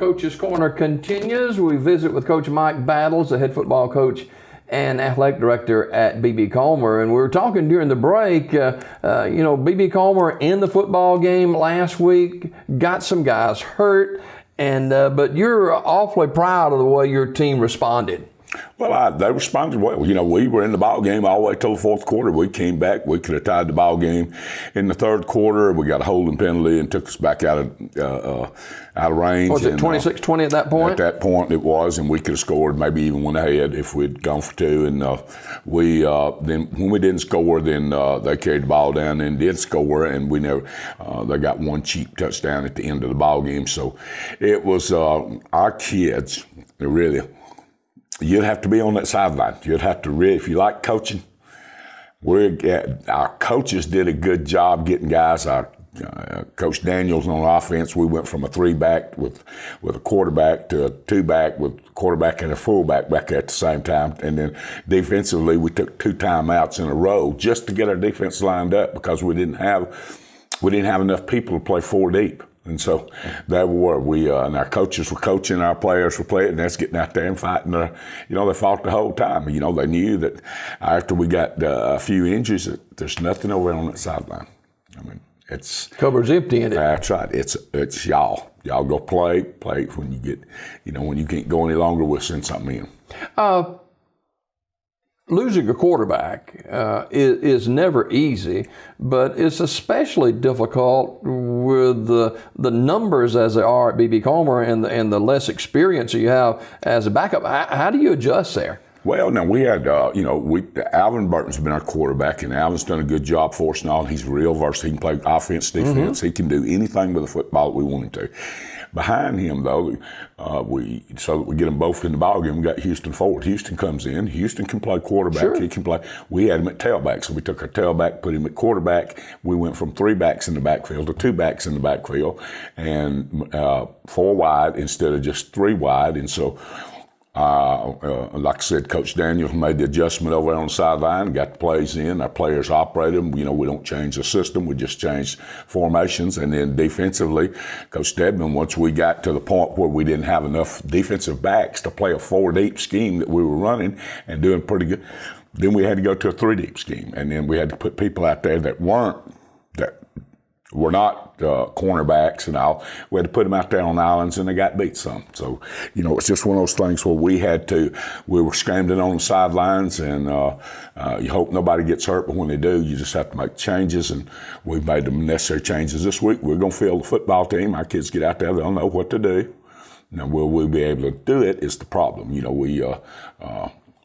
Coach's Corner continues. We visit with Coach Mike Battles, the head football coach and athletic director at B.B. Comer. And we were talking during the break, B.B. Comer in the football game last week, got some guys hurt, but you're awfully proud of the way your team responded. Well, they responded well. You know, we were in the ball game all the way till the fourth quarter. We came back. We could have tied the ball game in the third quarter. We got a holding penalty and took us back out of range. Was it 26-20 at that point? At that point, it was, and we could have scored, maybe even went ahead if we'd gone for two. And then when we didn't score, then they carried the ball down and did score, and we never. They got one cheap touchdown at the end of the ball game. So it was our kids really. You'd have to be on that sideline. You'd have to really, if you like coaching, our coaches did a good job getting guys. Our Coach Daniels on offense, we went from a 3-back with a quarterback to a 2-back with a quarterback and a fullback back at the same time. And then defensively, we took 2 timeouts in a row just to get our defense lined up because we didn't have enough people to play 4 deep. And so and our coaches were coaching, our players were playing, and that's getting out there and fighting. They fought the whole time. You know, they knew that after we got a few injuries, that there's nothing over on that sideline. I mean, it's cupboard's empty in it. That's right. It's y'all. Y'all go play when you get, when you can't go any longer. We'll send something in. Losing a quarterback is never easy, but it's especially difficult with the numbers as they are at B.B. Comer and the less experience you have as a backup. How do you adjust there? Well, no, we had, Alvin Burton's been our quarterback, and Alvin's done a good job for us and all. He's real versatile. He can play offense, defense. Mm-hmm. He can do anything with the football that we want him to. Behind him, though, so that we get them both in the ballgame, we got Houston Ford. Houston comes in. Houston can play quarterback. Sure. He can play. We had him at tailback, so we took our tailback, put him at quarterback. We went from 3 backs in the backfield to 2 backs in the backfield, and 4 wide instead of just 3 wide. And so, like I said, Coach Daniels made the adjustment over on the sideline, got the plays in. Our players operated them. We don't change the system. We just change formations. And then defensively, Coach Stedman, once we got to the point where we didn't have enough defensive backs to play a 4-deep scheme that we were running and doing pretty good, then we had to go to a 3-deep scheme. And then we had to put people out there that were not cornerbacks and all. We had to put them out there on islands, and they got beat some. So, it's just one of those things where we were scrambling on the sidelines, and you hope nobody gets hurt, but when they do, you just have to make changes, and we've made the necessary changes this week. We're going to field the football team. Our kids get out there, they'll know what to do. Now, will we be able to do it is the problem.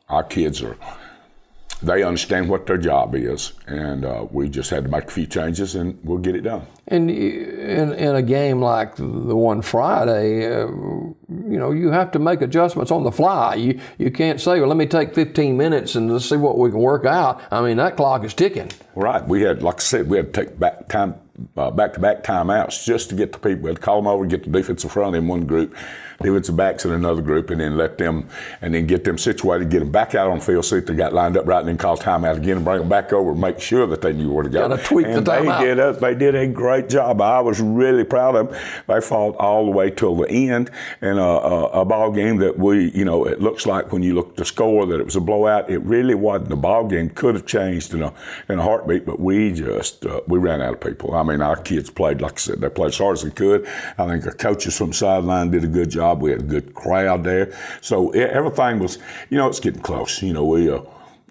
Our kids they understand what their job is, and we just had to make a few changes, and we'll get it done. And in a game like the one Friday, you have to make adjustments on the fly. You can't say, well, let me take 15 minutes and let's see what we can work out. I mean, that clock is ticking. Right. We had, like I said, we had to take back-to-back timeouts just to get the people. We had to call them over, get the defensive front in one group, defensive backs in another group, and then get them situated, get them back out on the field, see if they got lined up right, and then call timeout again and bring them back over, make sure that they knew where to go. Got to tweak the timeout. They did a great job. I was really proud of them. They fought all the way till the end in a ball game that it looks like when you look at the score that it was a blowout. It really wasn't. The ball game could have changed in a heartbeat, but we ran out of people. I mean, our kids played, like I said, they played as hard as they could. I think our coaches from the sideline did a good job. We had a good crowd there. So everything was, it's getting close.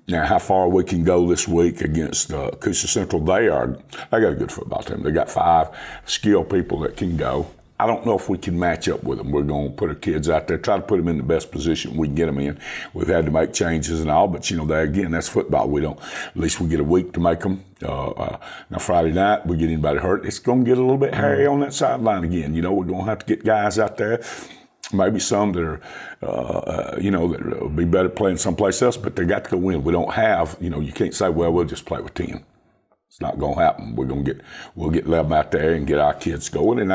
Now how far we can go this week against Coosa Central, they got a good football team. They got 5 skilled people that can go. I don't know if we can match up with them. We're going to put our kids out there, try to put them in the best position we can get them in. We've had to make changes and all, but that's football. At least we get a week to make them. Now Friday night, we get anybody hurt, it's going to get a little bit hairy on that sideline again. We're going to have to get guys out there. Maybe some that are, that will be better playing someplace else, but they got to go win. We don't have, you can't say, well, we'll just play with 10. It's not going to happen. We'll get 11 out there and get our kids going. And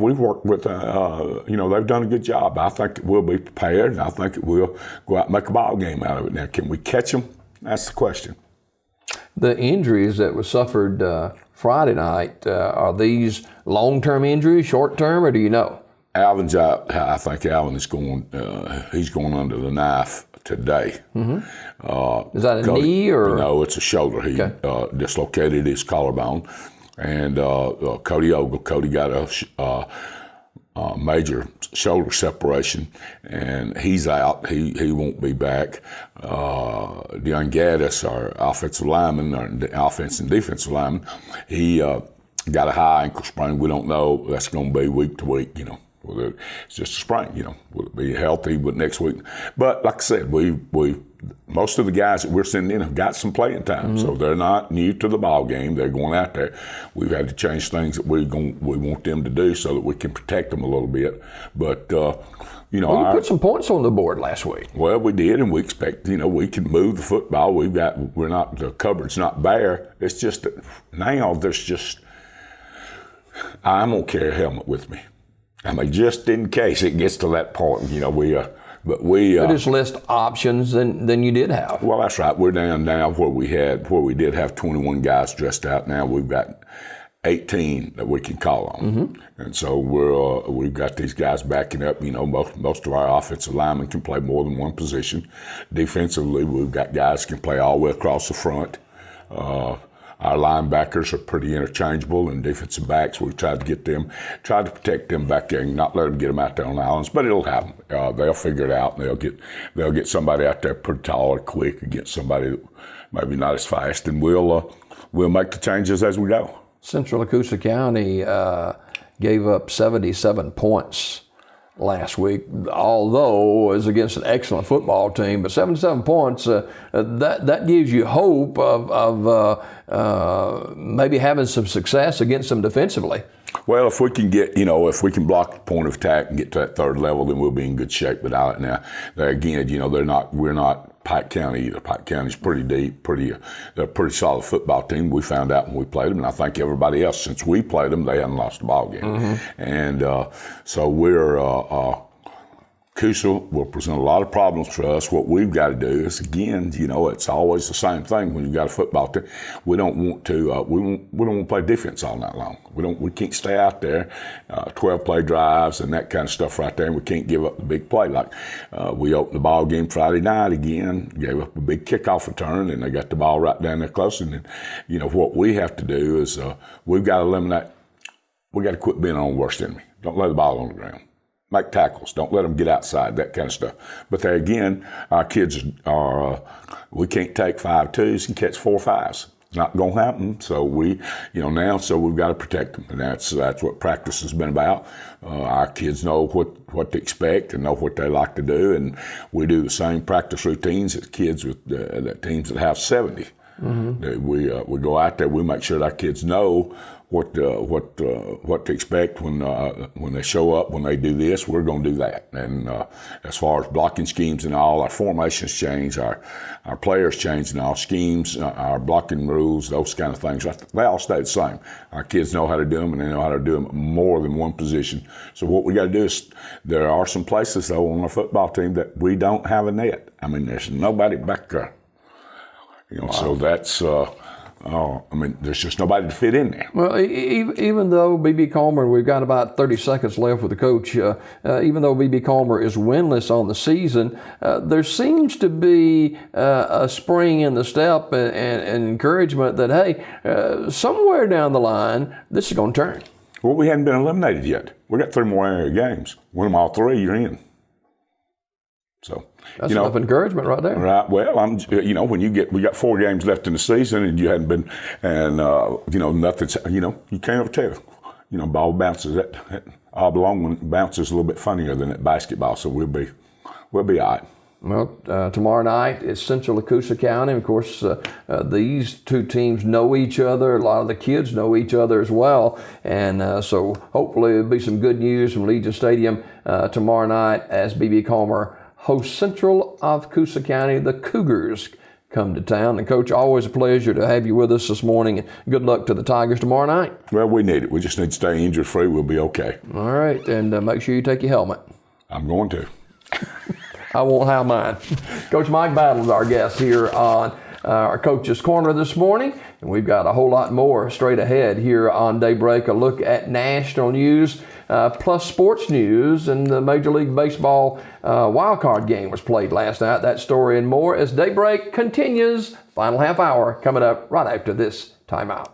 we've worked with, they've done a good job. I think we'll be prepared, and I think we'll go out and make a ball game out of it. Now, can we catch them? That's the question. The injuries that were suffered Friday night, are these long-term injuries, short-term, or do you know? Alvin's out. I think Alvin is going. He's going under the knife today. Is that a knee or? No, it's a shoulder. He dislocated his collarbone, and Cody Ogle. Cody got a major shoulder separation, and he's out. He won't be back. Dion Gaddis, our offensive lineman, our offense and defensive lineman, he got a high ankle sprain. We don't know. That's going to be week to week. Whether it's just a sprain. Will it be healthy? But next week. But like I said, we most of the guys that we're sending in have got some playing time, so they're not new to the ball game. They're going out there. We've had to change things that we want them to do so that we can protect them a little bit. But you put some points on the board last week. Well, we did, and we expect we can move the football. We're not, the cupboard's not bare. It's just that now there's just, I'm gonna carry a helmet with me. I mean, just in case it gets to that point, we just list options than you did have. Well, that's right. We're down now where we did have 21 guys dressed out. Now we've got 18 that we can call on, and so we've got these guys backing up. Most of our offensive linemen can play more than one position. Defensively, we've got guys who can play all the way across the front. Our linebackers are pretty interchangeable, and defensive backs, we've tried to protect them back there and not let them get them out there on the islands, but it'll happen. They'll figure it out, and they'll get somebody out there pretty tall or quick against somebody that maybe not as fast, and we'll make the changes as we go. Central Coosa County gave up 77 points last week, although it was against an excellent football team. But 77 points, that gives you hope of maybe having some success against them defensively. Well, if we can block the point of attack and get to that third level, then we'll be in good shape. But now, again, we're not Pike County either. Pike County's pretty deep, they're a pretty solid football team. We found out when we played them, and I think everybody else, since we played them, they hadn't lost a ball game. And so we're Coosa will present a lot of problems for us. What we've got to do is, again, it's always the same thing when you've got a football team. We don't want to we don't want to play defense all night long. We can't stay out there 12 play drives and that kind of stuff right there, and we can't give up the big play. Like we opened the ball game Friday night again, gave up a big kickoff return, and they got the ball right down there close. And then, what we have to do is we've got to eliminate. We got to quit being our worst enemy. Don't lay the ball on the ground. Make tackles. Don't let them get outside, that kind of stuff. But there again, our kids we can't take 5-2s and catch 4-5s. It's not going to happen. So so we've got to protect them. And that's what practice has been about. Our kids know what to expect and know what they like to do. And we do the same practice routines as kids with the teams that have 70. We go out there, we make sure that our kids know what to expect when they show up. When they do this, we're going to do that. And as far as blocking schemes and all, our formations change, our players change, and our schemes, our blocking rules, those kind of things, they all stay the same. Our kids know how to do them, and they know how to do them more than one position. So what we got to do is, there are some places though on our football team that we don't have a net. I mean, there's nobody back there. Wow. So that's, there's just nobody to fit in there. Well, even though B.B. Comer, we've got about 30 seconds left with the coach, even though B.B. Comer is winless on the season, there seems to be a spring in the step and encouragement that, hey, somewhere down the line, this is going to turn. Well, we hadn't been eliminated yet. We got 3 more area games. Win them all 3, you're in. So that's enough encouragement right there. Right. Well, when we got 4 games left in the season, and you hadn't been, and nothing's, you can't ever tell. Ball bounces. That oblong one bounces a little bit funnier than that basketball. So we'll be all right. Well, tomorrow night it's Central Coosa County. Of course, these 2 teams know each other. A lot of the kids know each other as well. And so hopefully there'll be some good news from Legion Stadium tomorrow night as B.B. Comer hosts Central of Coosa County. The Cougars come to town. And Coach, always a pleasure to have you with us this morning. And good luck to the Tigers tomorrow night. Well, we need it. We just need to stay injury free. We'll be okay. All right. And make sure you take your helmet. I'm going to. I won't have mine. Coach Mike Battle is our guest here on our Coach's Corner this morning. And we've got a whole lot more straight ahead here on Daybreak. A look at national news, plus sports news, and the Major League Baseball wild card game was played last night. That story and more as Daybreak continues. Final half hour coming up right after this timeout.